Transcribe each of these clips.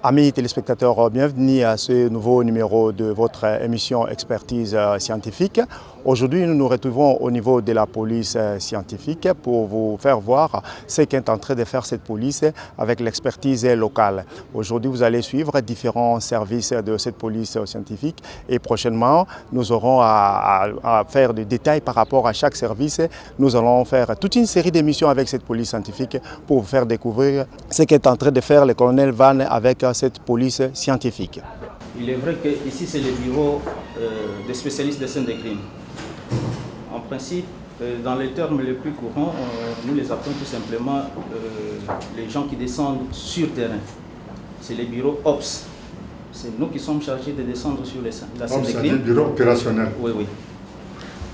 Amis téléspectateurs, bienvenue à ce nouveau numéro de votre émission Expertise scientifique. Aujourd'hui, nous nous retrouvons au niveau de la police scientifique pour vous faire voir ce qu'est en train de faire cette police avec l'expertise locale. Aujourd'hui, vous allez suivre différents services de cette police scientifique et prochainement, nous aurons à faire des détails par rapport à chaque service. Nous allons faire toute une série d'émissions avec cette police scientifique pour vous faire découvrir ce qu'est en train de faire le colonel Van avec cette police scientifique. Il est vrai que ici c'est le bureau des spécialistes des scènes de crime. En principe, dans les termes les plus courants, nous les appelons tout simplement les gens qui descendent sur terrain. C'est les bureaux OPS. C'est nous qui sommes chargés de descendre sur la scène de crime. C'est le bureau opérationnel. Oui, oui.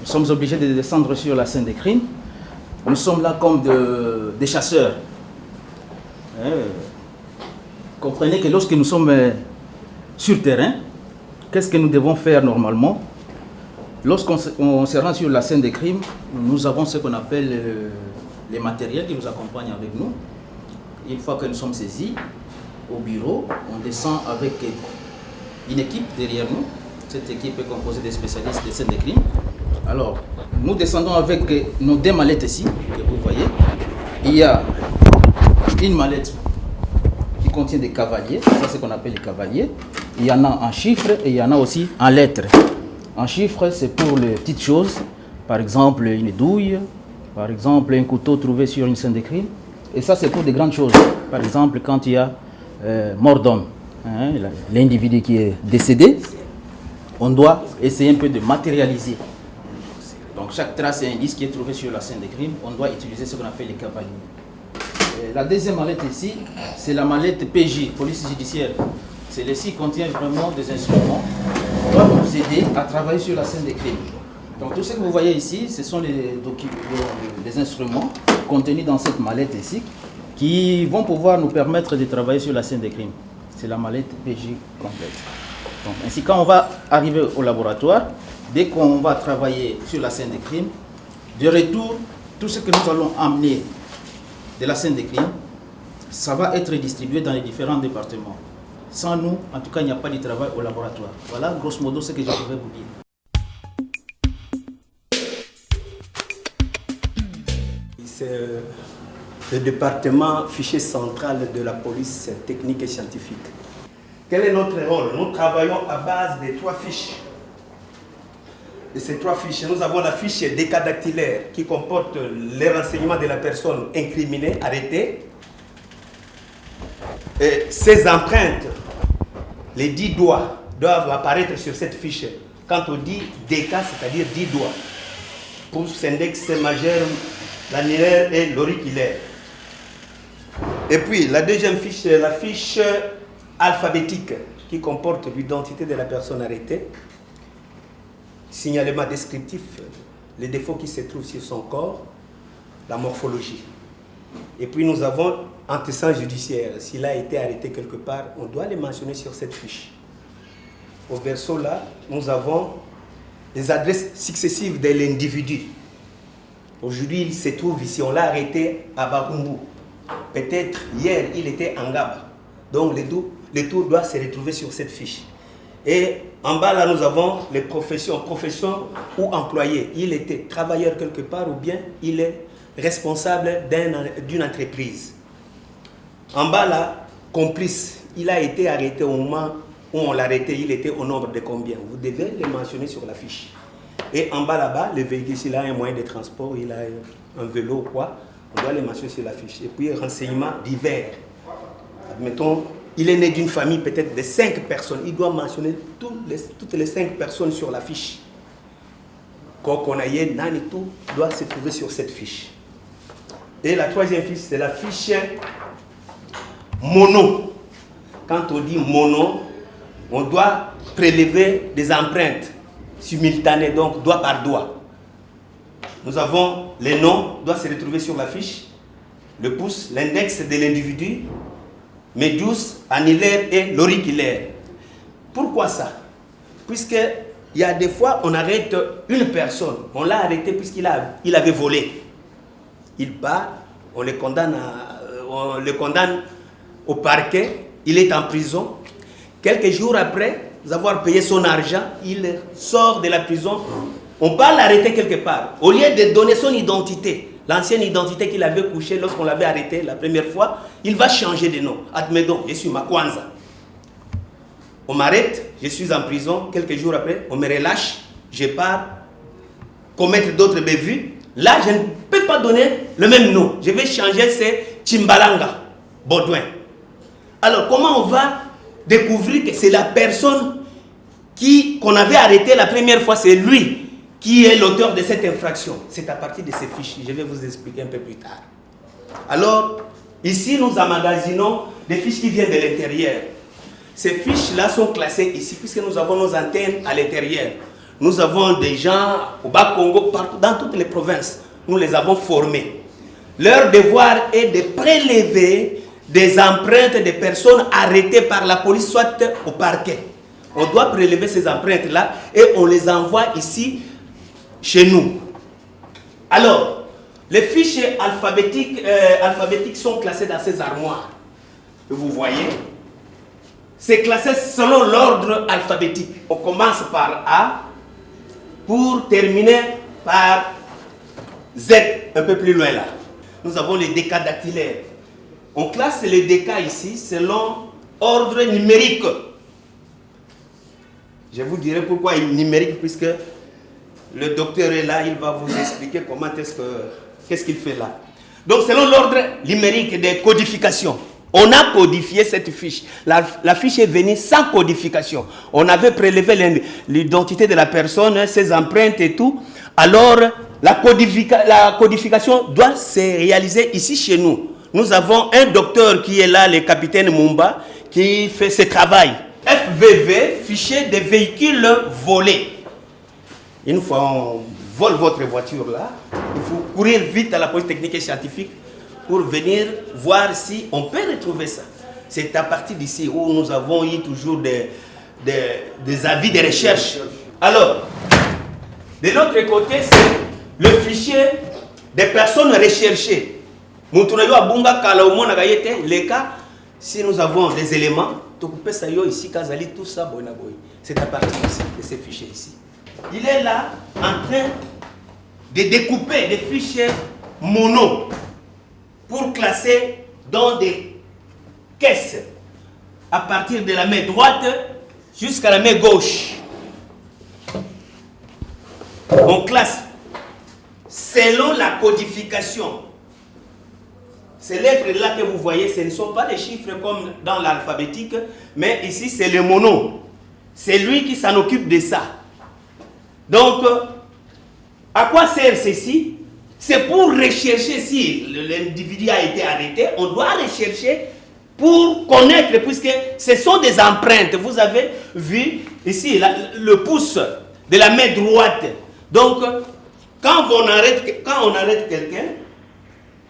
Nous sommes obligés de descendre sur la scène de crime. Nous sommes là comme des chasseurs. Comprenez que lorsque nous sommes sur terrain, qu'est-ce que nous devons faire normalement? Lorsqu'on se rend sur la scène de crime, nous avons ce qu'on appelle les matériels qui nous accompagnent avec nous. Une fois que nous sommes saisis au bureau, on descend avec une équipe derrière nous. Cette équipe est composée des spécialistes des scènes de crime. Alors, nous descendons avec nos deux mallettes ici, que vous voyez. Il y a une mallette qui contient des cavaliers, ça c'est ce qu'on appelle les cavaliers. Il y en a en chiffres et il y en a aussi en lettres. En chiffres, c'est pour les petites choses, par exemple une douille, par exemple un couteau trouvé sur une scène de crime. Et ça c'est pour des grandes choses, par exemple quand il y a mort d'homme, l'individu qui est décédé, on doit essayer un peu de matérialiser. Donc chaque trace et indice qui est trouvé sur la scène de crime, on doit utiliser ce qu'on appelle les cavaliers. La deuxième mallette ici, c'est la mallette PJ, police judiciaire. Celle-ci contient vraiment des instruments qui doivent nous aider à travailler sur la scène de crime. Donc tout ce que vous voyez ici, ce sont les instruments contenus dans cette mallette ici qui vont pouvoir nous permettre de travailler sur la scène de crime. C'est la mallette PJ complète. Donc ainsi, quand on va arriver au laboratoire, dès qu'on va travailler sur la scène de crime, de retour, tout ce que nous allons amener de la scène de crime, ça va être distribué dans les différents départements. Sans nous, en tout cas, il n'y a pas de travail au laboratoire. Voilà, grosso modo, ce que je pouvais vous dire. C'est le département fichier central de la police technique et scientifique. Quel est notre rôle? Nous travaillons à base de 3 fiches. De ces 3 fiches, nous avons la fiche des cas dactylaires qui comporte les renseignements de la personne incriminée, arrêtée. Et ses empreintes, les 10 doigts, doivent apparaître sur cette fiche. Quand on dit des cas, c'est-à-dire 10 doigts. Pouce, index, majeur, l'annulaire et l'auriculaire. Et puis, la deuxième fiche, c'est la fiche alphabétique qui comporte l'identité de la personne arrêtée, signalement descriptif, les défauts qui se trouvent sur son corps, la morphologie. Et puis nous avons antécédent judiciaire. S'il a été arrêté quelque part, on doit les mentionner sur cette fiche. Au verso là, nous avons les adresses successives de l'individu. Aujourd'hui, il se trouve ici, on l'a arrêté à Barumbu. Peut-être hier, il était en Gaba. Donc le tout doit se retrouver sur cette fiche. Et en bas là, nous avons les profession ou employé. Il était travailleur quelque part ou bien il est responsable d'une entreprise. En bas là, complice. Il a été arrêté au moment où on l'a arrêté. Il était au nombre de combien? Vous devez les mentionner sur la fiche. Et en bas là-bas, le véhicule, s'il a un moyen de transport, il a un vélo ou quoi, on doit les mentionner sur la fiche. Et puis renseignements divers. Admettons, il est né d'une famille peut-être de 5 personnes. Il doit mentionner toutes les 5 personnes sur la fiche. Kokonaye, Nani, tout doit se trouver sur cette fiche. Et la troisième fiche, c'est la fiche mono. Quand on dit mono, on doit prélever des empreintes simultanées, donc doigt par doigt. Nous avons les noms, doit se retrouver sur la fiche. Le pouce, l'index de l'individu, méduse, annulaire et l'auriculaire. Pourquoi ça? Puisque il y a des fois, on arrête une personne. On l'a arrêté puisqu'il avait volé. Il part, on le condamne au parquet il est en prison. Quelques jours après avoir payé son argent, il sort de la prison. On va l'arrêter quelque part. Au lieu de donner son identité, l'ancienne identité qu'il avait couchée lorsqu'on l'avait arrêté la première fois, il va changer de nom. Admettons, je suis Makwanza. On m'arrête, je suis en prison. Quelques jours après, on me relâche. Je pars commettre d'autres bévues. Là, je ne peux pas donner le même nom. Je vais changer, c'est Chimbalanga Baudouin. Alors, comment on va découvrir que c'est la personne qu'on avait arrêtée la première fois, c'est lui qui est l'auteur de cette infraction? C'est à partir de ces fiches. Je vais vous expliquer un peu plus tard. Alors, ici, nous emmagasinons des fiches qui viennent de l'intérieur. Ces fiches-là sont classées ici, puisque nous avons nos antennes à l'intérieur. Nous avons des gens au Bas-Congo, partout, dans toutes les provinces. Nous les avons formés. Leur devoir est de prélever des empreintes des personnes arrêtées par la police, soit au parquet. On doit prélever ces empreintes-là et on les envoie ici, chez nous. Alors, les fiches alphabétiques sont classées dans ces armoires. Vous voyez, c'est classé selon l'ordre alphabétique. On commence par A pour terminer par Z, un peu plus loin là. Nous avons les décadactylaires. On classe les décas ici selon ordre numérique. Je vous dirai pourquoi numérique, puisque le docteur est là, il va vous expliquer comment qu'est-ce qu'il fait là. Donc selon l'ordre numérique des codifications, on a codifié cette fiche. La fiche est venue sans codification. On avait prélevé l'identité de la personne, ses empreintes et tout. Alors, la codification doit se réaliser ici chez nous. Nous avons un docteur qui est là, le capitaine Mumba, qui fait ce travail. FVV, fichier des véhicules volés. Une fois on vole votre voiture là, il faut courir vite à la police technique et scientifique pour venir voir si on peut retrouver ça. C'est à partir d'ici où nous avons eu toujours des avis de recherche. Alors, de l'autre côté, c'est le fichier des personnes recherchées. Les cas, si nous avon des éléments, c'est à partir de ces fichiers ici. Il est là en train de découper des fichiers mono pour classer dans des caisses à partir de la main droite jusqu'à la main gauche. On classe selon la codification. Ces lettres-là que vous voyez, ce ne sont pas des chiffres comme dans l'alphabétique, mais ici c'est le mono. C'est lui qui s'en occupe de ça. Donc, à quoi sert ceci? C'est pour rechercher si l'individu a été arrêté. On doit rechercher pour connaître, puisque ce sont des empreintes. Vous avez vu ici le pouce de la main droite. Donc, quand on arrête quelqu'un,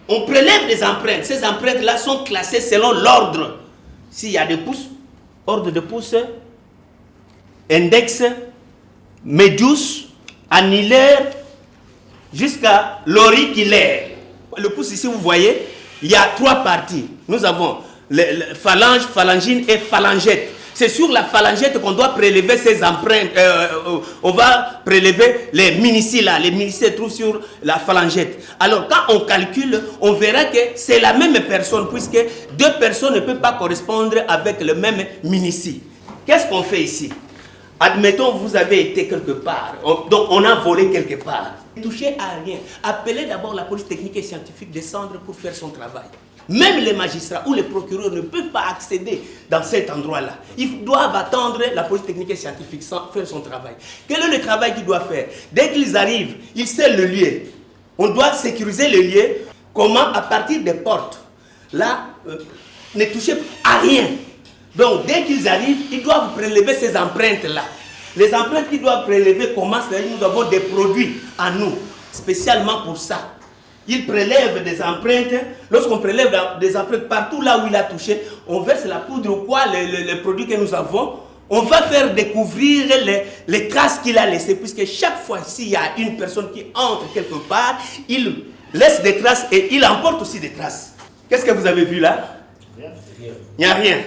on prélève des empreintes. Ces empreintes-là sont classées selon l'ordre. S'il y a des pouces, ordre de pouce, index, médius, annulaire, jusqu'à l'auriculaire. Le pouce ici, vous voyez, il y a trois parties. Nous avons phalange, phalangine et phalangette. C'est sur la phalangette qu'on doit prélever ces empreintes. On va prélever les minicies là. Les minicies se trouvent sur la phalangette. Alors quand on calcule, on verra que c'est la même personne, puisque deux personnes ne peuvent pas correspondre avec le même minicie. Qu'est-ce qu'on fait ici? Admettons, vous avez été quelque part, donc on a volé quelque part. Ne touchez à rien. Appelez d'abord la police technique et scientifique descendre pour faire son travail. Même les magistrats ou les procureurs ne peuvent pas accéder dans cet endroit-là. Ils doivent attendre la police technique et scientifique sans faire son travail. Quel est le travail qu'ils doivent faire? Dès qu'ils arrivent, ils scellent le lieu. On doit sécuriser le lieu. Comment? À partir des portes. Là, ne touchez à rien. Donc, dès qu'ils arrivent, ils doivent prélever ces empreintes-là. Les empreintes qu'ils doivent prélever, comment? Nous avons des produits à nous, spécialement pour ça. Ils prélèvent des empreintes. Lorsqu'on prélève des empreintes partout là où il a touché, on verse la poudre ou quoi, les produits que nous avons. On va faire découvrir les traces qu'il a laissées, puisque chaque fois s'il y a une personne qui entre quelque part, il laisse des traces et il emporte aussi des traces. Qu'est-ce que vous avez vu là? Rien. Il n'y a rien.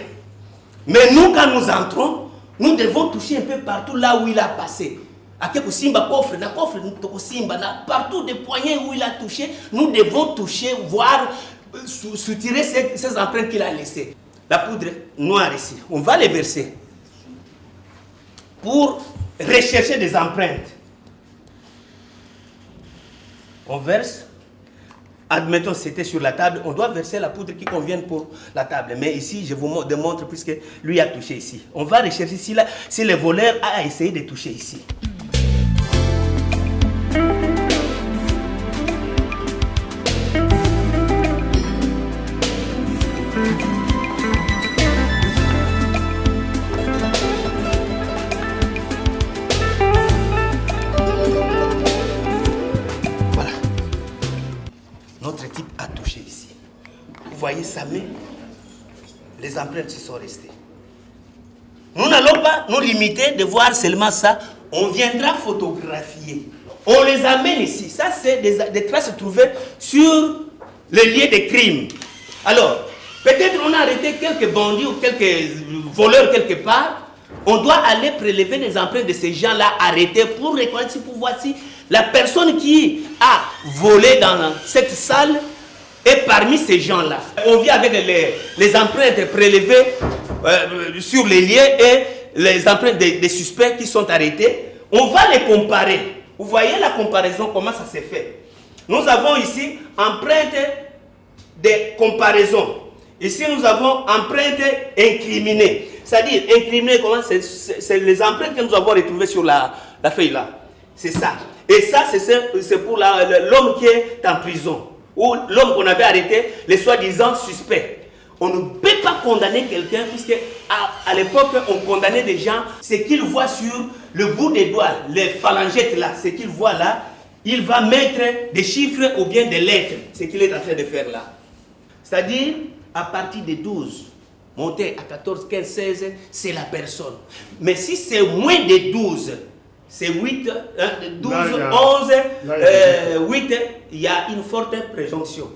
Mais nous, quand nous entrons, nous devons toucher un peu partout là où il a passé. Partout des poignets où il a touché, nous devons toucher, voir, soutirer ces empreintes qu'il a laissées. La poudre noire ici, on va les verser pour rechercher des empreintes. On verse. Admettons c'était sur la table, on doit verser la poudre qui convient pour la table. Mais ici, je vous démontre puisque lui a touché ici. On va rechercher si le voleur a essayé de toucher ici. Vous voyez sa main, les empreintes se sont restées. Nous n'allons pas nous limiter de voir seulement ça. On viendra photographier. On les amène ici. Ça, c'est des traces trouvées sur les lieux de crime. Alors, peut-être on a arrêté quelques bandits ou quelques voleurs quelque part. On doit aller prélever les empreintes de ces gens-là arrêtés pour reconnaître, pour voir si la personne qui a volé dans cette salle et parmi ces gens-là, on vient avec les empreintes prélevées sur les lieux et les empreintes des suspects qui sont arrêtés. On va les comparer. Vous voyez la comparaison, comment ça s'est fait. Nous avons ici empreintes de comparaison. Ici, nous avons empreintes incriminées. C'est-à-dire, incriminées, comment c'est les empreintes que nous avons retrouvées sur la feuille là. C'est ça. Et ça, c'est pour l'homme qui est en prison. Ou l'homme qu'on avait arrêté, les soi-disant suspects. On ne peut pas condamner quelqu'un, puisque à l'époque, on condamnait des gens, ce qu'ils voient sur le bout des doigts, les phalangettes là, ce qu'ils voient là, il va mettre des chiffres ou bien des lettres, ce qu'il est en train de faire là. C'est-à-dire, à partir de 12, monter à 14, 15, 16, c'est la personne. Mais si c'est moins de 12, c'est 8, 12, 11, 8, il y a une forte présomption.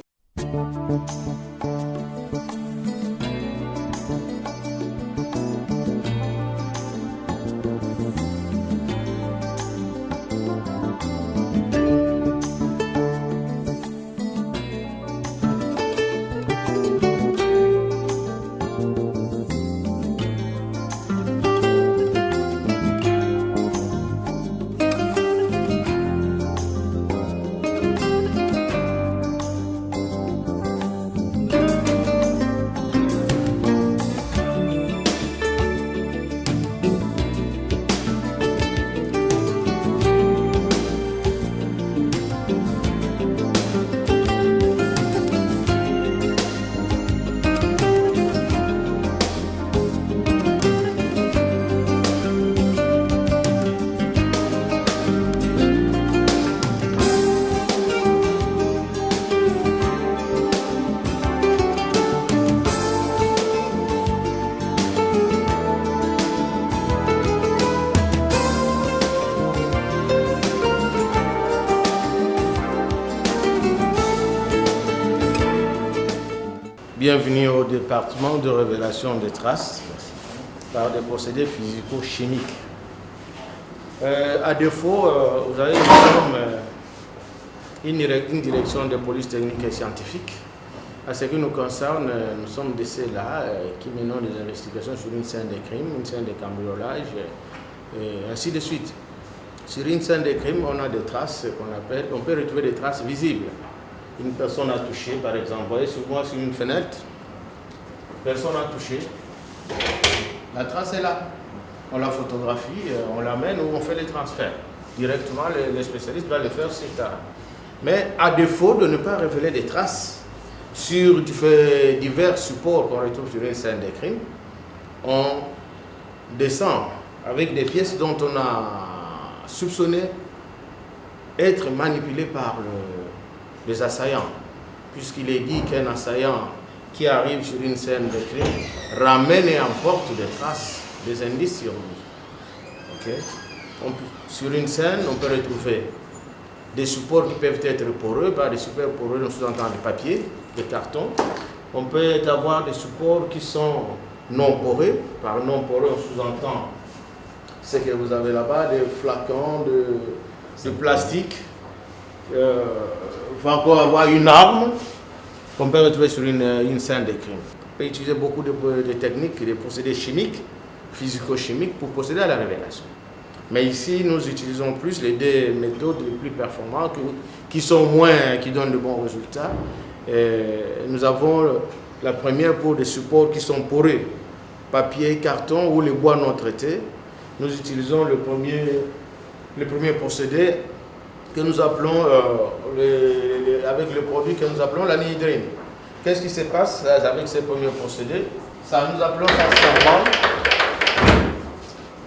Bienvenue au département de révélation des traces par des procédés physico-chimiques. À défaut, vous avez une direction de police technique et scientifique. À ce qui nous concerne, nous sommes de ceux-là qui menons des investigations sur une scène de crime, une scène de cambriolage, et ainsi de suite. Sur une scène de crime, on a des traces qu'on appelle, on peut retrouver des traces visibles. Une personne a touché, par exemple, vous voyez sur moi sur une fenêtre, personne a touché, la trace est là. On la photographie, on l'amène ou on fait les transferts. Directement, le spécialiste va le faire sur tard. Mais à défaut de ne pas révéler des traces sur divers supports qu'on retrouve sur une scène de crime, on descend avec des pièces dont on a soupçonné être manipulées par les assaillants, puisqu'il est dit qu'un assaillant qui arrive sur une scène de crime ramène et emporte des traces, des indices sur lui. Okay? Sur une scène, on peut retrouver des supports qui peuvent être poreux, par des supports poreux, on sous-entend des papiers, des cartons. On peut avoir des supports qui sont non poreux. Par non poreux, on sous-entend ce que vous avez là-bas, des flacons de plastique. Il faut encore avoir une arme qu'on peut retrouver sur une scène de crime. On peut utiliser beaucoup de techniques, de procédés chimiques, physico-chimiques pour procéder à la révélation. Mais ici, nous utilisons plus les deux méthodes les plus performantes qui donnent de bons résultats. Nous avons la première pour des supports qui sont poreux, papier, carton ou les bois non traités. Nous utilisons le premier procédé que nous appelons, avec le produit que nous appelons l'anhydrine. Qu'est-ce qui se passe avec ces premiers procédés? Ça, nous appelons la sorbonne.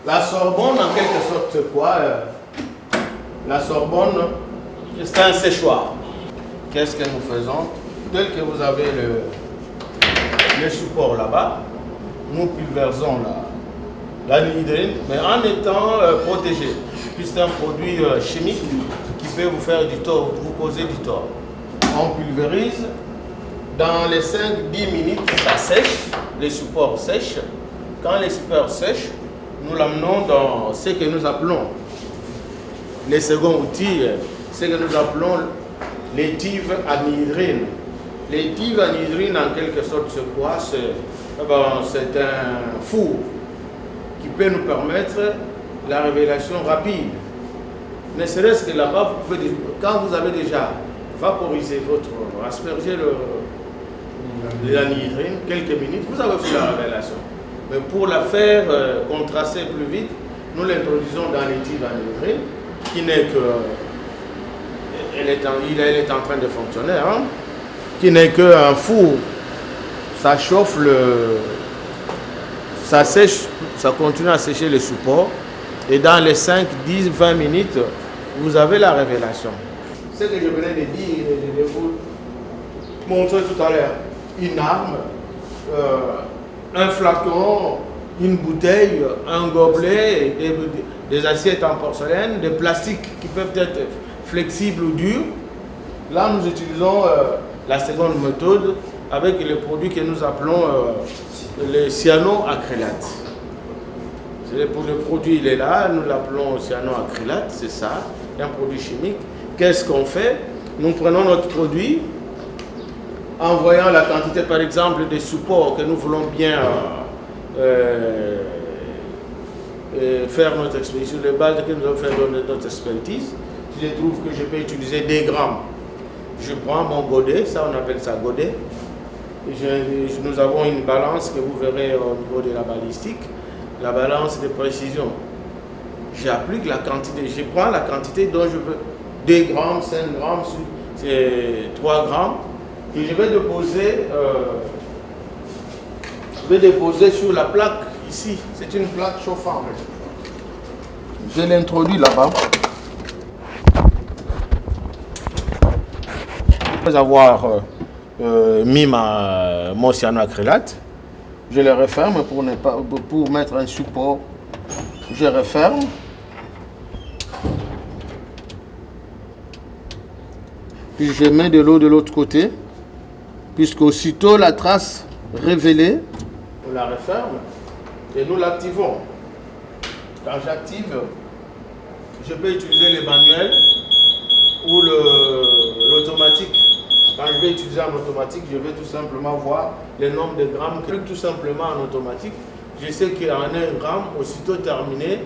La sorbonne, en quelque sorte, c'est quoi? La sorbonne, c'est un séchoir. Qu'est-ce que nous faisons? Tel que vous avez le support là-bas, nous pulvérisons l'anhydrine, mais en étant protégé. Puis c'est un produit chimique qui peut vous faire du tort, vous causer du tort. On pulvérise, dans les 5-10 minutes, ça sèche, les supports sèchent. Quand les supports sèchent, nous l'amenons dans ce que nous appelons les seconds outils, ce que nous appelons l'étive anhydrine. L'étive anhydrine, en quelque sorte, c'est quoi? C'est un four qui peut nous permettre la révélation rapide. Ne serait-ce que là-bas, quand vous avez déjà vaporisé aspergé l'anhydrine, quelques minutes, vous avez fait la révélation. Mais pour la faire contraster plus vite, nous l'introduisons dans l'étive anhydrine, qui n'est que... Elle est en train de fonctionner, hein, qui n'est qu'un four. Ça chauffe ça sèche, ça continue à sécher le support. Et dans les 5, 10, 20 minutes, vous avez la révélation. Ce que je venais de dire, je vais vous montrer tout à l'heure. Une arme, un flacon, une bouteille, un gobelet, des assiettes en porcelaine, des plastiques qui peuvent être flexibles ou durs. Là, nous utilisons la seconde méthode avec les produits que nous appelons le cyanoacrylate. Le produit, il est là, nous l'appelons cyanoacrylate, c'est ça, un produit chimique. Qu'est-ce qu'on fait? Nous prenons notre produit, en voyant la quantité, par exemple, des supports que nous voulons bien faire notre expertise, sur les bases que nous allons faire notre expertise. Je trouve que je peux utiliser des grammes. Je prends mon godet, ça on appelle ça godet. Nous avons une balance que vous verrez au niveau de la balistique, la balance de précision. J'applique la quantité, je prends la quantité dont je veux, 2 grammes, 5 grammes, 3 grammes, et je vais déposer sur la plaque ici. C'est une plaque chauffante. Je l'introduis là-bas. Après avoir mis mon cyanoacrylate, je le referme pour mettre un support. Je referme. Puis je mets de l'eau de l'autre côté, puisque aussitôt la trace révélée, on la referme et nous l'activons. Quand j'active, je peux utiliser les manuels ou l'automatique. Quand je vais utiliser en automatique, je vais tout simplement voir le nombre de grammes. Tout simplement en automatique, je sais qu'en 1 gramme, aussitôt terminé,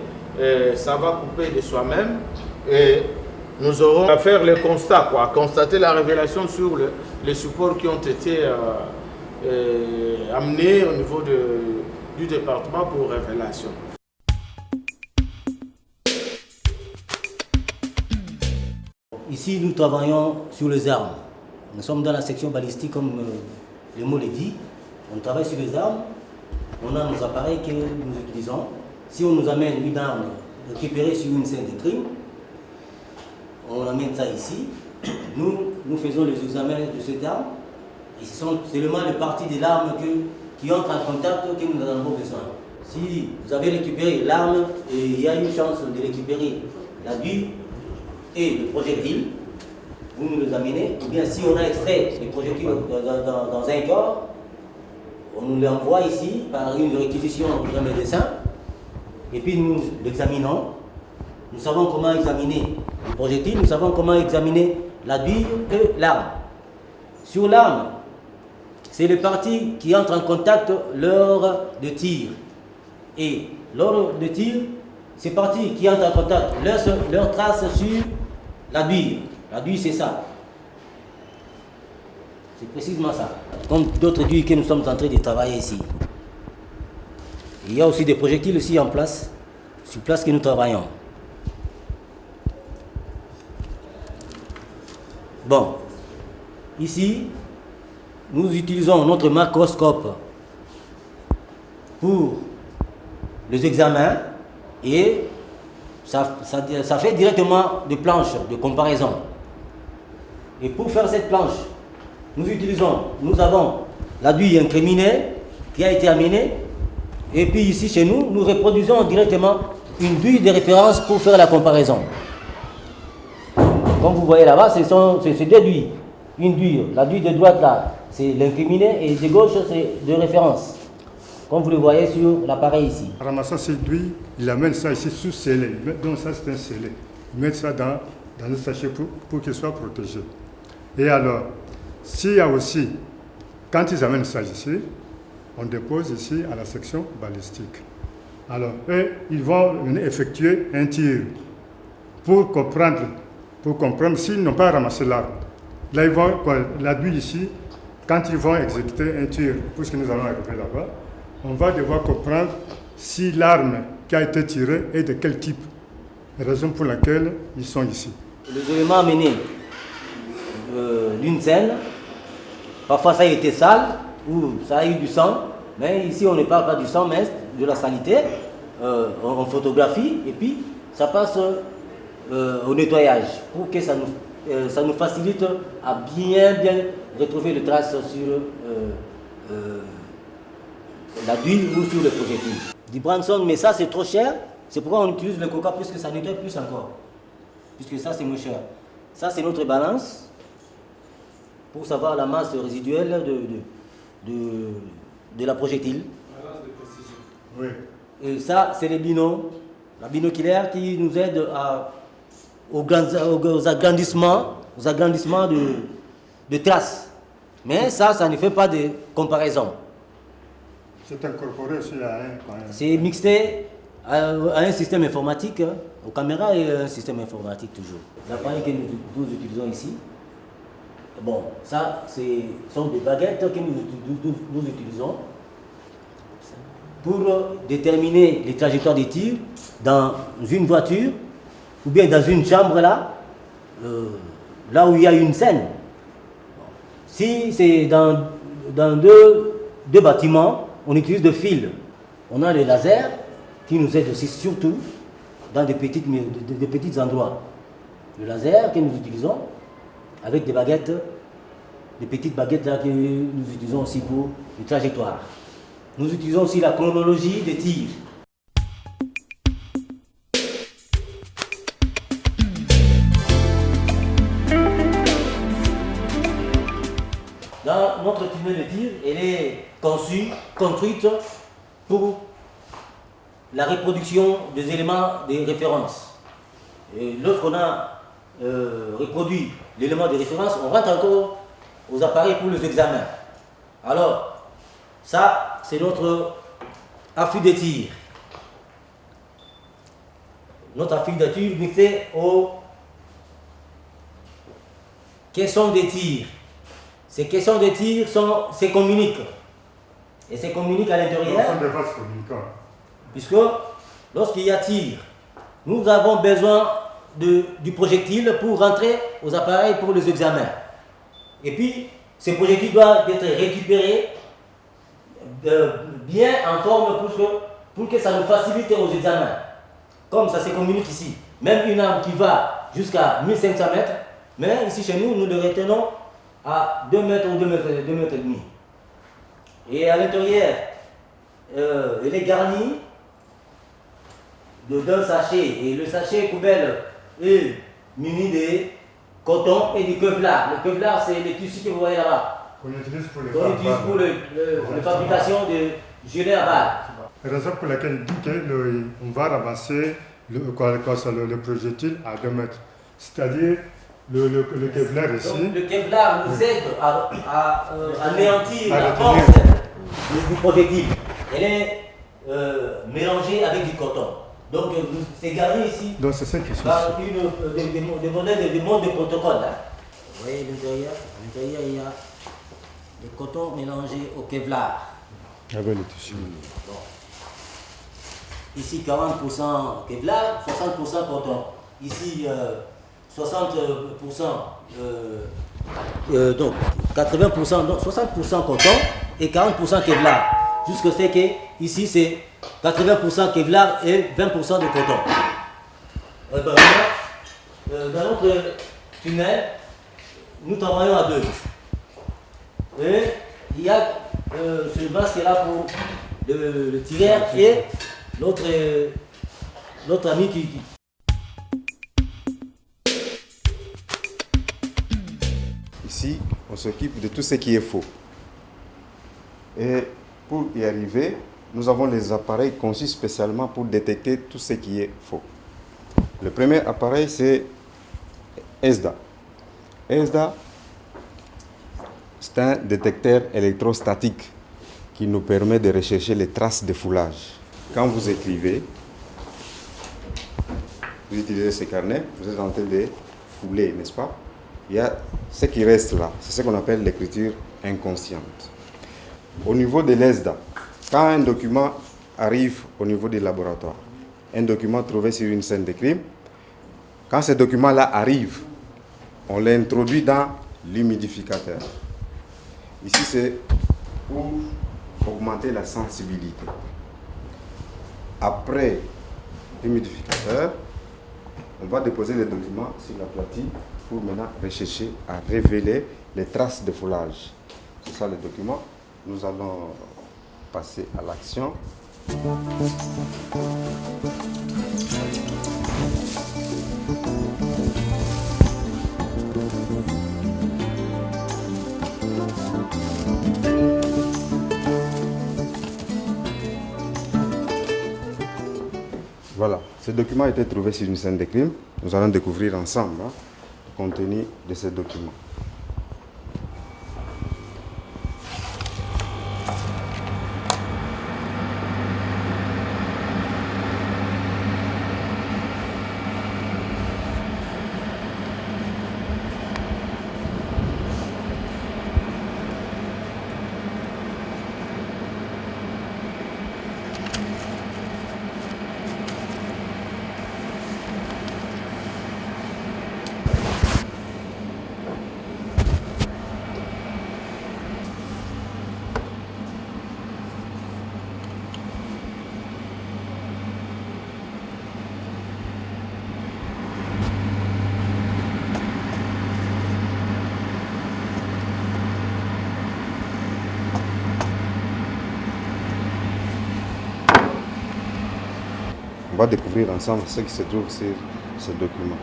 ça va couper de soi-même. Et nous aurons à faire le constat, à constater la révélation sur les supports qui ont été amenés au niveau du département pour révélation. Ici, nous travaillons sur les armes. Nous sommes dans la section balistique, comme le mot le dit. On travaille sur les armes. On a nos appareils que nous utilisons. Si on nous amène une arme récupérée sur une scène de crime, on amène ça ici. Nous faisons les examens de cette arme. Et ce sont seulement les parties de l'arme qui entrent en contact que nous en avons besoin. Si vous avez récupéré l'arme, il y a une chance de récupérer la dure et le projectile, vous nous les amenez. Ou bien si on a extrait les projectiles dans un corps, on nous l'envoie ici par une réquisition d'un médecin, et puis nous l'examinons. Nous savons comment examiner le projectile, nous savons comment examiner la bille et l'arme. Sur l'arme, c'est les parties qui entrent en contact lors de tir. Et lors de tir, ces parties qui entrent en contact laissent leurs traces sur la bille. La bille, c'est ça. C'est précisément ça. Comme d'autres billes que nous sommes en train de travailler ici. Il y a aussi des projectiles aussi en place, sur place que nous travaillons. Bon, ici, nous utilisons notre macroscope pour les examens et ça fait directement des planches de comparaison. Et pour faire cette planche, nous avons l'aiguille incriminée qui a été amenée, et puis ici chez nous, nous reproduisons directement une bulle de référence pour faire la comparaison. Comme vous voyez là-bas, c'est deux builles. Une bulle, la bulle de droite là, c'est l'incriminé, et de gauche, c'est de référence. Comme vous le voyez sur l'appareil ici. En ramassant cette bulle, il amène ça ici sous scellé. Donc ça c'est un scellé. Il met ça dans un sachet pour qu'il soit protégé. Et alors, s'il y a aussi, quand ils amènent ça ici, on dépose ici à la section balistique. Alors, eux, ils vont effectuer un tir pour comprendre s'ils n'ont pas ramassé l'arme. Là, ils vont, la bulle ici, quand ils vont exécuter un tir, puisque nous allons arriver là-bas, on va devoir comprendre si l'arme qui a été tirée est de quel type. Raison pour laquelle ils sont ici. Les éléments amenés d'une scène, parfois ça a été sale ou ça a eu du sang, mais ici on ne parle pas du sang, mais de la saleté. On photographie et puis ça passe au nettoyage pour que ça nous facilite à bien retrouver les traces sur la d'huile ou sur le projectile. Du Branson, mais ça c'est trop cher, c'est pourquoi on utilise le coca puisque ça nettoie plus encore. Puisque ça c'est moins cher. Ça c'est notre balance pour savoir la masse résiduelle de la projectile. Balance de précision. Oui. Et ça c'est les binos, la binoculaire qui nous aide aux agrandissements de traces. Mais ça ne fait pas de comparaison. C'est incorporé aussi à C'est mixé à un système informatique, aux caméras et un système informatique toujours. L'appareil que nous utilisons ici, bon, ça sont des baguettes que nous utilisons pour déterminer les trajectoires des tirs dans une voiture ou bien dans une chambre là où il y a une scène. Si c'est dans deux bâtiments, on utilise des fils. On a les lasers qui nous aident aussi surtout dans des petits endroits. Le laser que nous utilisons avec des baguettes, des petites baguettes là que nous utilisons aussi pour les trajectoires. Nous utilisons aussi la chronologie des tirs. Dans notre tunnel de tir, elle est construite pour la reproduction des éléments de référence. Et lorsqu'on a reproduit l'élément de référence, on rentre encore aux appareils pour les examens. Alors, ça, c'est notre affût de tir. Notre affût de tir mixé aux caissons de tir. Ces caissons de tir se communiquent. Et se communiquent à l'intérieur. Ce sont des vases communicants. Puisque lorsqu'il y a tir, nous avons besoin du projectile pour rentrer aux appareils pour les examens. Et puis, ces projectiles doivent être récupérés bien en forme pour que ça nous facilite aux examens. Comme ça se communique ici. Même une arme qui va jusqu'à 1500 mètres, mais ici chez nous, nous le retenons à 2 mètres ou 2 mètres et demi. Et à l'intérieur, elle est garnie d'un sachet. Et le sachet poubelle est muni de coton et du kevlar. Le kevlar, c'est les tissus que vous voyez là-bas. qu'on utilise pour les qu'on utilise pour la fabrication de gilets à balles. La raison pour laquelle il dit qu'on va ramasser le projectile à 2 mètres. C'est-à-dire le Kevlar ici. Donc, le Kevlar nous aide à anéantir la retenir. force du projectile. Elle est mélangée avec du coton. Donc c'est garé ici Donc c'est ça qui se par des modèles de mode de protocole. Là. Vous voyez l'intérieur? À l'intérieur, il y a le coton mélangé au Kevlar. avec le tissu. Bon. Ici 40% Kevlar, 60% coton. Ici 60%, donc 80%, donc 60% coton et 40% Kevlar. Jusqu'à ce que ici c'est 80% Kevlar et 20% de coton. Dans notre tunnel, nous travaillons à 2. Et il y a ce masque là pour le tireur et notre ami qui. Ici, on s'occupe de tout ce qui est faux. Et pour y arriver, nous avons les appareils conçus spécialement pour détecter tout ce qui est faux. Le premier appareil, c'est ESDA. ESDA, c'est un détecteur électrostatique qui nous permet de rechercher les traces de foulage. Quand vous écrivez, vous utilisez ce carnet, vous êtes en train de fouler, n'est-ce pas? Il y a ce qui reste là, c'est ce qu'on appelle l'écriture inconsciente. Au niveau de l'ESDA, quand un document arrive au niveau du laboratoire, un document trouvé sur une scène de crime, quand ce document-là arrive, on l'introduit dans l'humidificateur. Ici, c'est pour augmenter la sensibilité. Après l'humidificateur, on va déposer le document sur la platine pour maintenant rechercher à révéler les traces de foulage. C'est ça le document. Nous allons passer à l'action. Voilà, ce document a été trouvé sur une scène de crime. Nous allons découvrir ensemble le contenu de ce document. On va découvrir ensemble ce qui se trouve sur ce document.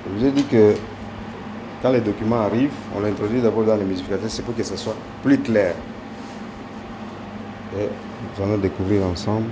Je vous ai dit que quand les documents arrivent, on l'introduit d'abord dans les modificateurs, c'est pour que ce soit plus clair. Et nous allons découvrir ensemble.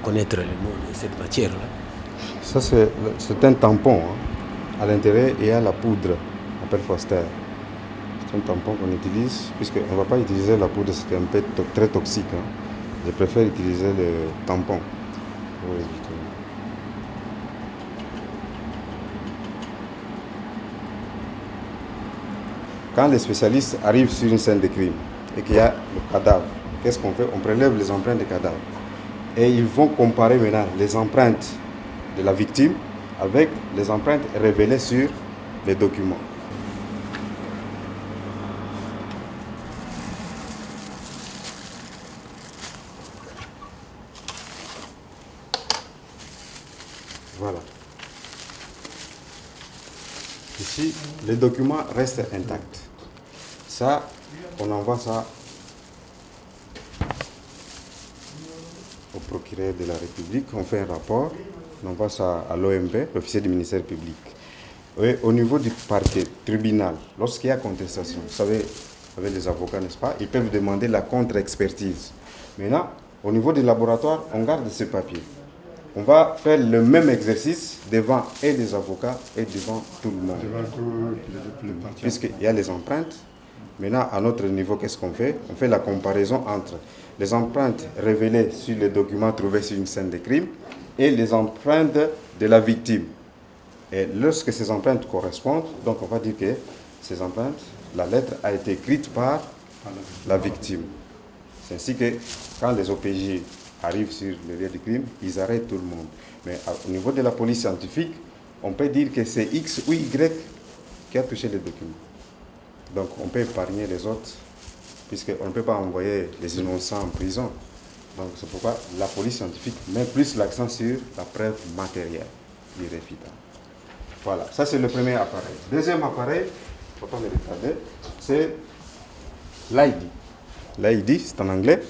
Connaître le nom de cette matière-là. Ça, c'est un tampon. Hein. À l'intérieur, il y a la poudre, on appelle Foster. C'est un tampon qu'on utilise, puisqu'on ne va pas utiliser la poudre, c'est un peu très toxique. Hein. Je préfère utiliser le tampon pour éviter. Quand les spécialistes arrivent sur une scène de crime et qu'il y a le cadavre, qu'est-ce qu'on fait? On prélève les empreintes de cadavre. Et ils vont comparer maintenant les empreintes de la victime avec les empreintes révélées sur les documents. Ici, les documents restent intacts. Ça, on envoie ça au procureur de la République, on fait un rapport, on envoie ça à l'OMP, l'officier du ministère public. Et au niveau du parquet, tribunal, lorsqu'il y a contestation, vous savez, avec les avocats, n'est-ce pas, ils peuvent demander la contre-expertise. Maintenant, au niveau du laboratoire, on garde ces papiers. On va faire le même exercice devant et les avocats et devant tout le monde. Devant tous les parties. Puisqu'il y a les empreintes. Maintenant, à notre niveau, qu'est-ce qu'on fait? On fait la comparaison entre les empreintes révélées sur les documents trouvés sur une scène de crime et les empreintes de la victime. Et lorsque ces empreintes correspondent, donc on va dire que ces empreintes, la lettre a été écrite par la victime. C'est ainsi que quand les OPJ arrivent sur le lieu du crime, ils arrêtent tout le monde. Mais au niveau de la police scientifique, on peut dire que c'est X ou Y qui a touché les documents. Donc on peut épargner les autres, puisqu'on ne peut pas envoyer les innocents en prison. Donc c'est pourquoi la police scientifique met plus l'accent sur la preuve matérielle irréfutable. Voilà, ça c'est le premier appareil. Deuxième appareil, il ne faut pas me retarder, c'est l'ID. L'ID, c'est en anglais.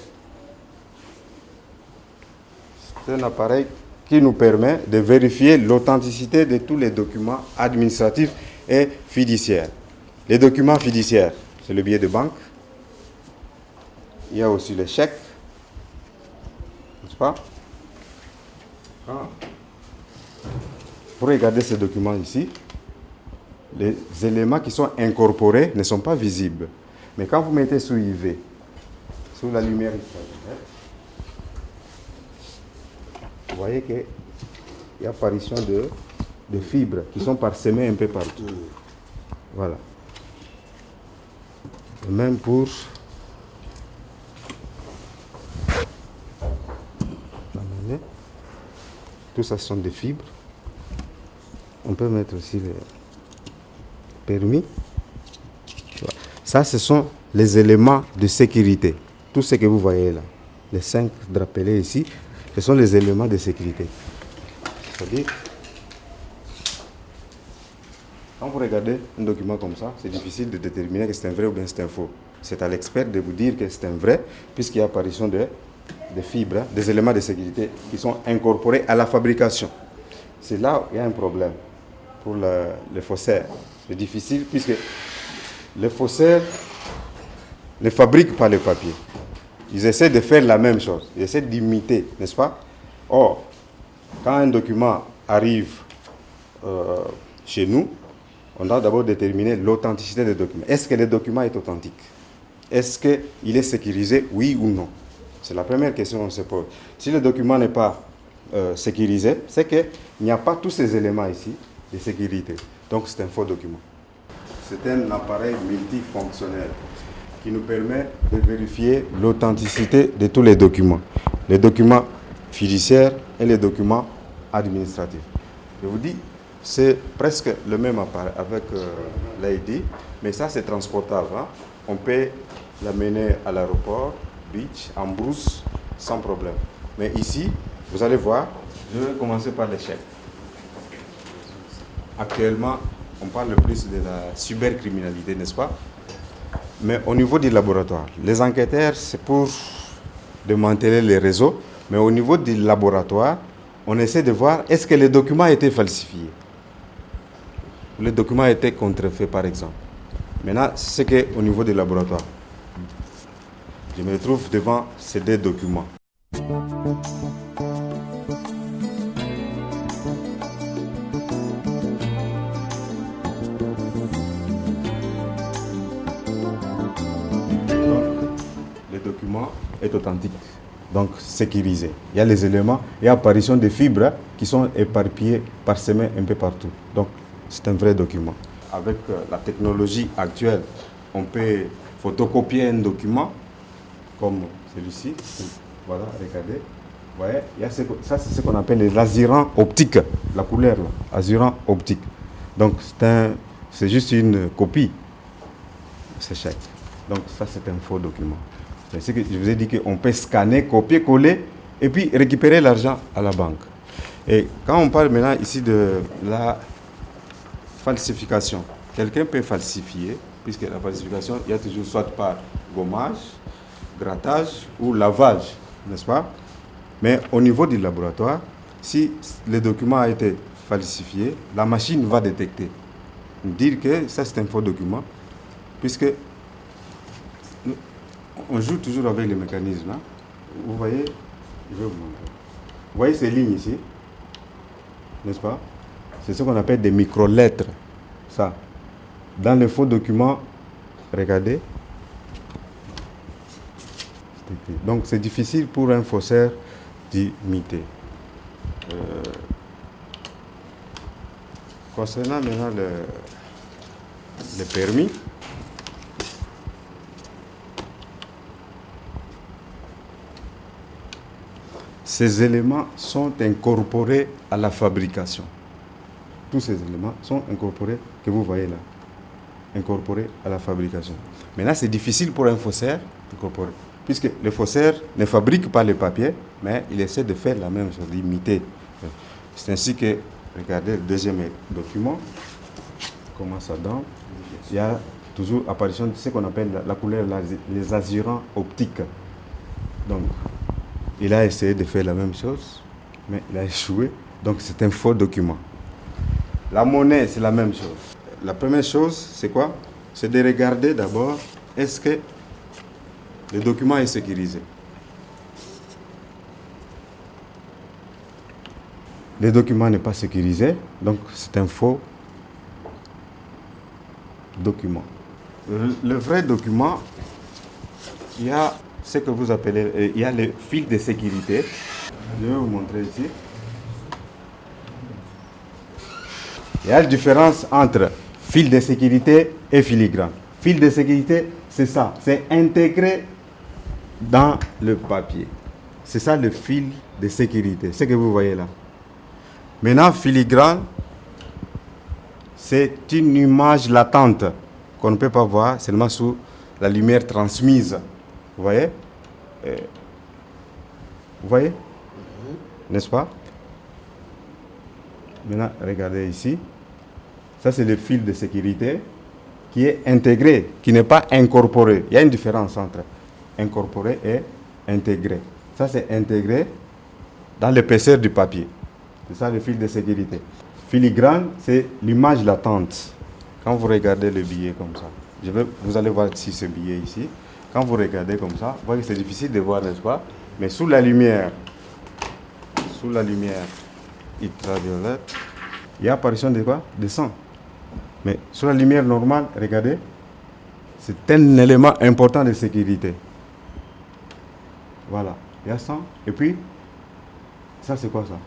C'est un appareil qui nous permet de vérifier l'authenticité de tous les documents administratifs et fiduciaires. Les documents fiduciaires, c'est le billet de banque. Il y a aussi les chèques, n'est-ce pas? Pour regarder ces documents ici, les éléments qui sont incorporés ne sont pas visibles. Mais quand vous mettez sous IV, sous la lumière ultraviolette, vous voyez qu'il y a apparition de fibres qui sont parsemées un peu partout. Voilà. Et même pour la monnaie, tout ça sont des fibres. On peut mettre aussi les permis. Ça, ce sont les éléments de sécurité. Tout ce que vous voyez là, les 5 drapelés ici, ce sont les éléments de sécurité. C'est-à-dire, quand vous regardez un document comme ça, c'est difficile de déterminer que c'est un vrai ou bien c'est un faux. C'est à l'expert de vous dire que c'est un vrai, puisqu'il y a apparition de fibres, des éléments de sécurité qui sont incorporés à la fabrication. C'est là où il y a un problème pour les faussaires. C'est difficile puisque les faussaires ne fabriquent pas le papier. Ils essaient de faire la même chose. Ils essaient d'imiter, n'est-ce pas? Or, quand un document arrive chez nous, on doit d'abord déterminer l'authenticité des documents. Est-ce que le document est authentique? Est-ce qu'il est sécurisé, oui ou non? C'est la première question qu'on se pose. Si le document n'est pas sécurisé, c'est qu'il n'y a pas tous ces éléments ici de sécurité. Donc c'est un faux document. C'est un appareil multifonctionnel qui nous permet de vérifier l'authenticité de tous les documents fiduciaires et les documents administratifs. Je vous dis, c'est presque le même appareil avec l'ID, mais ça c'est transportable. Hein? On peut l'amener à l'aéroport, beach, en brousse, sans problème. Mais ici, vous allez voir, je vais commencer par les chèques. Actuellement, on parle plus de la cybercriminalité, n'est-ce pas? Mais au niveau du laboratoire, les enquêteurs, c'est pour démanteler les réseaux, mais au niveau du laboratoire, on essaie de voir est-ce que les documents étaient falsifiés. Les documents étaient contrefaits, par exemple. Maintenant, c'est qu'au niveau du laboratoire, je me retrouve devant ces deux documents. Le document est authentique, donc sécurisé. Il y a les éléments et apparition de fibres qui sont éparpillées, parsemées un peu partout. Donc, c'est un vrai document. Avec la technologie actuelle, on peut photocopier un document comme celui-ci. Voilà, regardez. Vous voyez, il y a ça, c'est ce qu'on appelle les azurants optiques. La couleur, là, azurant optique. Donc, c'est juste une copie de ce chèque. Donc, ça, c'est un faux document. C'est ce que je vous ai dit qu'on peut scanner, copier, coller et puis récupérer l'argent à la banque. Et quand on parle maintenant ici de la falsification. Quelqu'un peut falsifier, puisque la falsification, il y a toujours soit par gommage, grattage ou lavage, n'est-ce pas? Mais au niveau du laboratoire, si le document a été falsifié, la machine va détecter. Dire que ça c'est un faux document, puisque on joue toujours avec les mécanismes. Hein. Vous voyez, je vais vous montrer. Vous voyez ces lignes ici, n'est-ce pas? C'est ce qu'on appelle des micro-lettres. Ça. Dans le faux document, regardez. Donc c'est difficile pour un faussaire d'imiter. Concernant maintenant le permis, ces éléments sont incorporés à la fabrication. Tous ces éléments sont incorporés, que vous voyez là, incorporés à la fabrication. Maintenant, c'est difficile pour un faussaire d'incorporer, puisque le faussaire ne fabrique pas le papier, mais il essaie de faire la même chose, d'imiter. C'est ainsi que, regardez le deuxième document, comment ça donne. Il y a toujours apparition de ce qu'on appelle la couleur, les azurants optiques. Donc, il a essayé de faire la même chose, mais il a échoué. Donc, c'est un faux document. La monnaie, c'est la même chose. La première chose, c'est quoi? C'est de regarder d'abord, est-ce que le document est sécurisé? Le document n'est pas sécurisé, donc c'est un faux document. Le vrai document, il y a ce que vous appelez, il y a le fil de sécurité. Je vais vous montrer ici. Il y a la différence entre fil de sécurité et filigrane. Fil de sécurité, c'est ça, c'est intégré dans le papier. C'est ça le fil de sécurité, ce que vous voyez là. Maintenant, filigrane, c'est une image latente qu'on ne peut pas voir seulement sous la lumière transmise. Vous voyez? Vous voyez? N'est-ce pas? Maintenant, regardez ici. Ça, c'est le fil de sécurité qui est intégré, qui n'est pas incorporé. Il y a une différence entre incorporé et intégré. Ça, c'est intégré dans l'épaisseur du papier. C'est ça le fil de sécurité. Filigrane, c'est l'image latente. Quand vous regardez le billet comme ça, vous allez voir ici ce billet ici. Quand vous regardez comme ça, vous voyez que c'est difficile de voir, n'est-ce pas? Mais sous la lumière ultraviolette, il y a apparition de quoi? De sang. Mais sous la lumière normale, regardez, c'est un élément important de sécurité. Voilà, il y a sang. Et puis, ça c'est quoi ça?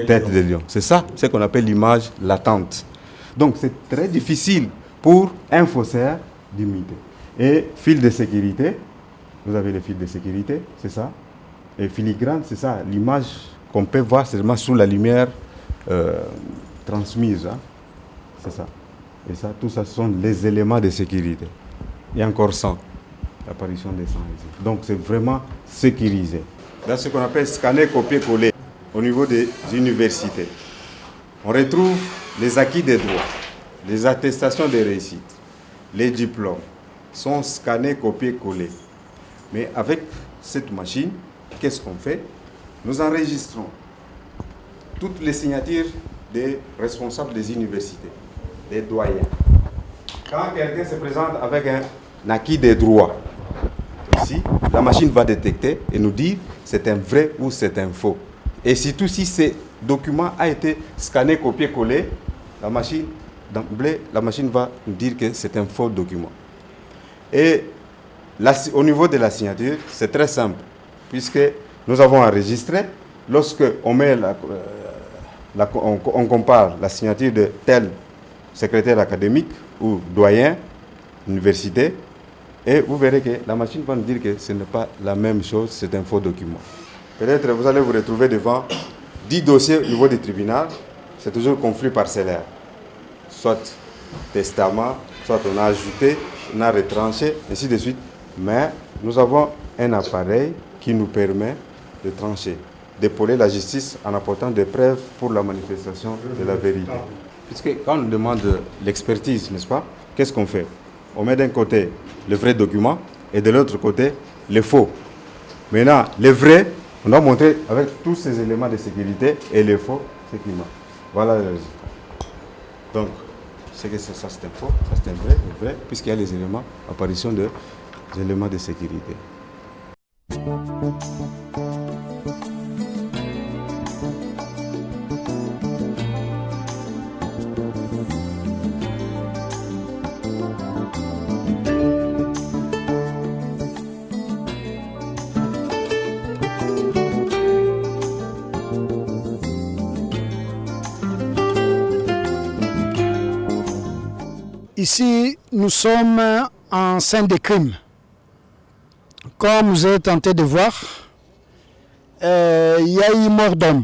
Tête de lion. C'est ça, c'est ce qu'on appelle l'image latente. Donc c'est très difficile pour un faussaire d'imiter. Et fil de sécurité, vous avez le fil de sécurité, c'est ça. Et filigrane, c'est ça, l'image qu'on peut voir seulement sous la lumière transmise. Hein. C'est ça. Et ça, tout ça sont les éléments de sécurité. Il y a encore sang, l'apparition des sangs ici. Donc c'est vraiment sécurisé. Dans ce qu'on appelle scanner, copier-coller au niveau des universités. On retrouve les acquis des droits, les attestations de réussite, les diplômes sont scannés, copiés, collés. Mais avec cette machine, qu'est-ce qu'on fait? Nous enregistrons toutes les signatures des responsables des universités, des doyens. Quand quelqu'un se présente avec un acquis des droits, ici, la machine va détecter et nous dire c'est un vrai ou c'est un faux. Et surtout si ce document a été scanné, copié, collé, la machine, d'emblée, la machine va nous dire que c'est un faux document. Et au niveau de la signature, c'est très simple, puisque nous avons enregistré, lorsque on compare la signature de tel secrétaire académique ou doyen, université, et vous verrez que la machine va nous dire que ce n'est pas la même chose, c'est un faux document. Peut-être vous allez vous retrouver devant 10 dossiers au niveau du tribunal, c'est toujours conflit parcellaire. Soit testament, soit on a ajouté, on a retranché, ainsi de suite. Mais nous avons un appareil qui nous permet de trancher. d'épauler la justice en apportant des preuves pour la manifestation de la vérité. Puisque quand on demande l'expertise, n'est-ce pas, qu'est-ce qu'on fait? On met d'un côté le vrai document et de l'autre côté les faux. Maintenant, les vrais, on doit montrer avec tous ces éléments de sécurité et les faux, c'est qui manque. Voilà le résultat. Donc, c'est que ça c'est un faux, ça c'est un vrai, puisqu'il y a les éléments, apparition des éléments de sécurité. Ici, nous sommes en scène de crime. Comme vous êtes tenté de voir, il y a eu mort d'homme.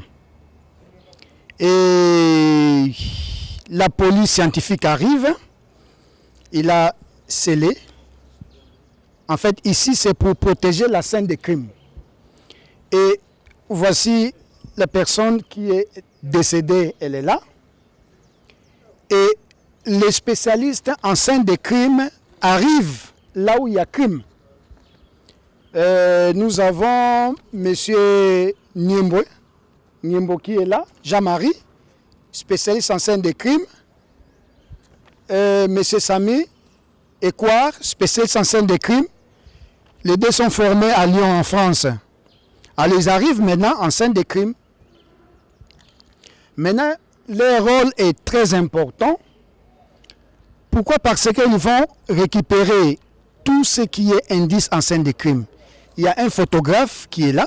Et la police scientifique arrive, il a scellé. En fait, ici, c'est pour protéger la scène de crime. Et voici la personne qui est décédée, elle est là. Et les spécialistes en scène de crime arrivent là où il y a crime. Nous avons M. Niembo qui est là, Jean-Marie, spécialiste en scène de crime. M. Sami Ekwar, spécialiste en scène de crime. Les deux sont formés à Lyon en France. Alors ils arrivent maintenant en scène de crime. Maintenant, leur rôle est très important. Pourquoi? Parce qu'ils vont récupérer tout ce qui est indice en scène de crime. Il y a un photographe qui est là,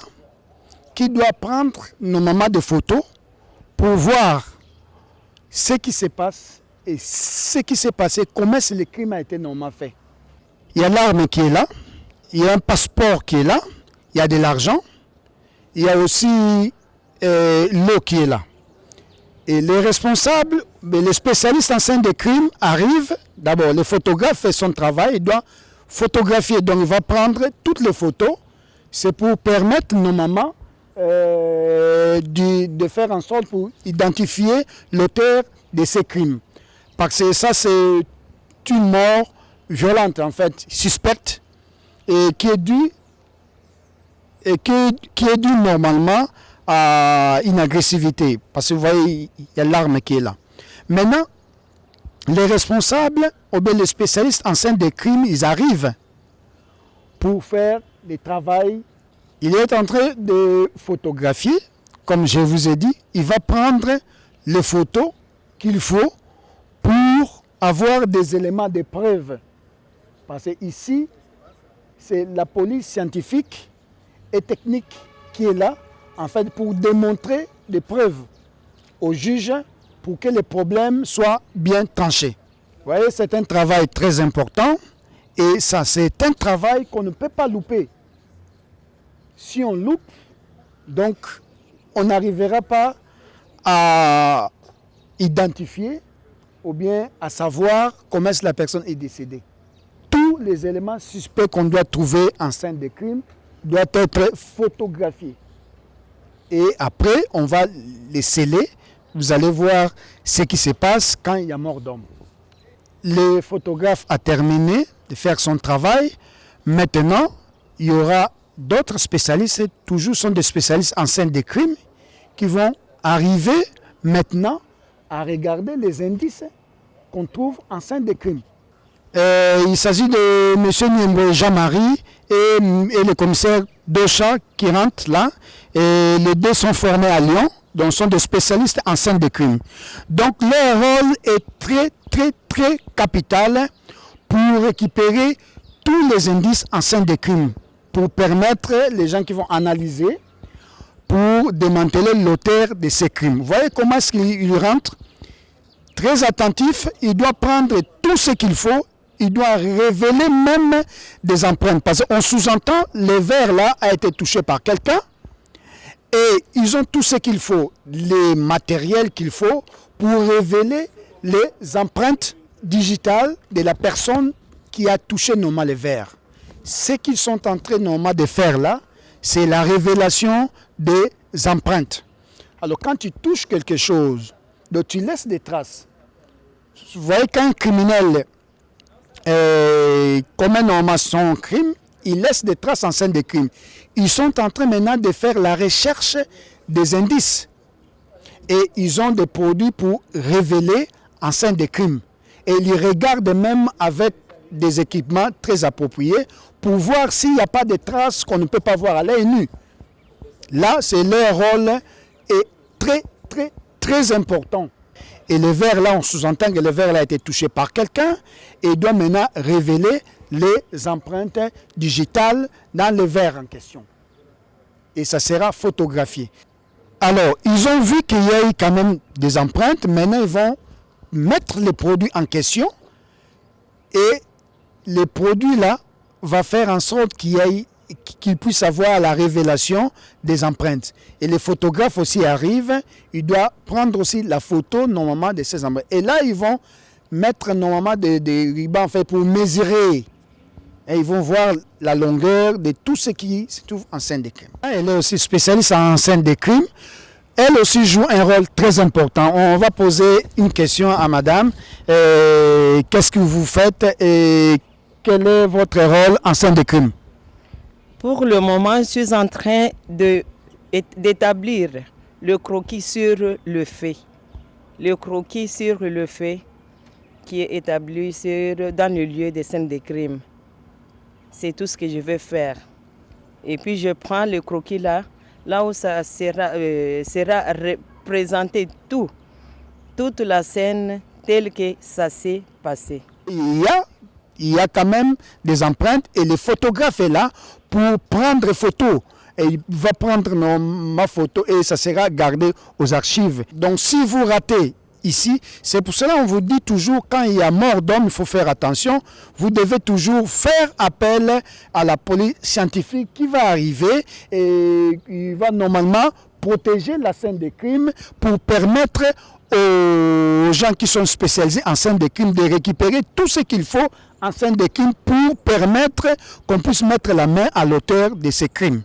qui doit prendre normalement des photos pour voir ce qui se passe et ce qui s'est passé, comment le crime a été normalement fait. Il y a l'arme qui est là, il y a un passeport qui est là, il y a de l'argent, il y a aussi l'eau qui est là. Et les responsables, les spécialistes en scène de crime arrivent. D'abord, le photographe fait son travail, il doit photographier. Donc, il va prendre toutes les photos. C'est pour permettre normalement de faire en sorte pour identifier l'auteur de ces crimes. Parce que ça, c'est une mort violente, en fait, suspecte, et qui est due normalement à une agressivité, parce que vous voyez, il y a l'arme qui est là. Maintenant, les responsables, ou bien les spécialistes en scène de crime, ils arrivent pour faire le travail. Il est en train de photographier, comme je vous ai dit, il va prendre les photos qu'il faut pour avoir des éléments de preuve. Parce que ici, c'est la police scientifique et technique qui est là, en fait, pour démontrer des preuves aux juges pour que les problèmes soient bien tranchés. Vous voyez, c'est un travail très important et ça, c'est un travail qu'on ne peut pas louper. Si on loupe, donc, on n'arrivera pas à identifier ou bien à savoir comment la personne est décédée. Tous les éléments suspects qu'on doit trouver en scène de crime doivent être photographiés. Et après, on va les sceller. Vous allez voir ce qui se passe quand il y a mort d'homme. Le photographe a terminé de faire son travail. Maintenant, il y aura d'autres spécialistes, toujours sont des spécialistes en scène de crime, qui vont arriver maintenant à regarder les indices qu'on trouve en scène de crime. Il s'agit de M. Niembo Jean-Marie et le commissaire Docha qui rentrent là. Et les deux sont formés à Lyon, donc sont des spécialistes en scène de crime. Donc leur rôle est très capital pour récupérer tous les indices en scène de crime, pour permettre les gens qui vont analyser, pour démanteler l'auteur de ces crimes. Vous voyez comment est-ce qu'il rentre? Très attentif, il doit prendre tout ce qu'il faut, il doit révéler même des empreintes. Parce qu'on sous-entend, le verre là a été touché par quelqu'un et ils ont tout ce qu'il faut, les matériels qu'il faut pour révéler les empreintes digitales de la personne qui a touché normalement le verre. Ce qu'ils sont en train normalement de faire là, c'est la révélation des empreintes. Alors quand tu touches quelque chose, donc tu laisses des traces. Vous voyez qu'un criminel commet normalement son crime, il laisse des traces en scène de crime. Ils sont en train maintenant de faire la recherche des indices. Et ils ont des produits pour révéler en scène de crime. Et ils regardent même avec des équipements très appropriés pour voir s'il n'y a pas de traces qu'on ne peut pas voir à l'œil nu. Là, c'est leur rôle est très, très, très important. Et le verre là, on sous-entend que le verre là a été touché par quelqu'un et doit maintenant révéler les empreintes digitales dans le verre en question. Et ça sera photographié. Alors, ils ont vu qu'il y a eu quand même des empreintes. Maintenant, ils vont mettre les produits en question. Et les produits là vont faire en sorte qu'ils puissent avoir la révélation des empreintes. Et les photographes aussi arrivent. Ils doivent prendre aussi la photo normalement de ces empreintes. Et là, ils vont mettre normalement des rubans en fait, pour mesurer. Et ils vont voir la longueur de tout ce qui se trouve en scène de crime. Elle est aussi spécialiste en scène de crime. Elle aussi joue un rôle très important. On va poser une question à madame. Qu'est-ce que vous faites et quel est votre rôle en scène de crime? Pour le moment, je suis en train d'établir le croquis sur le fait. Le croquis sur le fait qui est établi dans le lieu des scènes de crime. C'est tout ce que je vais faire. Et puis je prends le croquis là où ça sera représenté toute la scène telle que ça s'est passé. Il y a quand même des empreintes et le photographe est là pour prendre photo. Et il va prendre ma photo et ça sera gardé aux archives. Donc si vous ratez ici, c'est pour cela qu'on vous dit toujours, quand il y a mort d'homme, il faut faire attention. Vous devez toujours faire appel à la police scientifique qui va arriver et il va normalement protéger la scène de crime pour permettre aux gens qui sont spécialisés en scène de crime de récupérer tout ce qu'il faut en scène de crime pour permettre qu'on puisse mettre la main à l'auteur de ces crimes.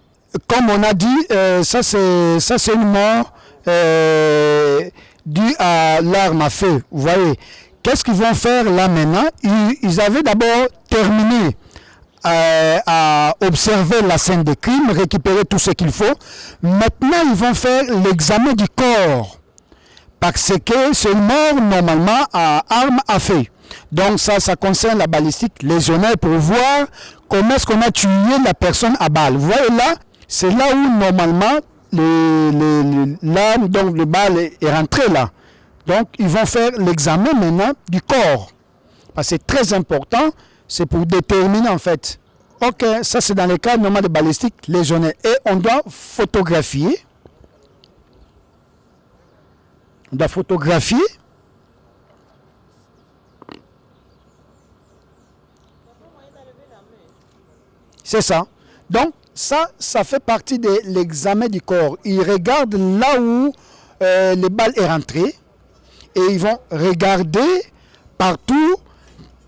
Comme on a dit, ça c'est une mort due à l'arme à feu. Vous voyez, qu'est-ce qu'ils vont faire là maintenant? Ils avaient d'abord terminé à observer la scène de crime, récupérer tout ce qu'il faut. Maintenant, ils vont faire l'examen du corps. Parce que c'est une mort normalement à arme à feu. Donc ça concerne la balistique légionnaire pour voir comment est-ce qu'on a tué la personne à balle. Vous voyez là, c'est là où normalement l'arme, donc le balle est rentré là. Donc ils vont faire l'examen maintenant du corps. Parce que c'est très important, c'est pour déterminer en fait. Ok, ça c'est dans le cas normal de balistique légionnaire. Et on doit photographier. On doit photographier. C'est ça. Donc, ça fait partie de l'examen du corps. Ils regardent là où les balles est rentrée et ils vont regarder partout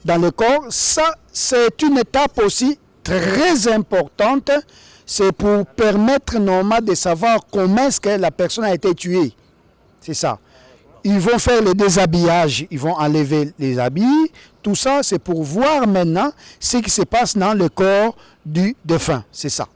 dans le corps. Ça, c'est une étape aussi très importante. C'est pour permettre normalement de savoir comment est-ce que la personne a été tuée. C'est ça. Ils vont faire le déshabillage, ils vont enlever les habits. Tout ça, c'est pour voir maintenant ce qui se passe dans le corps du défunt. C'est ça.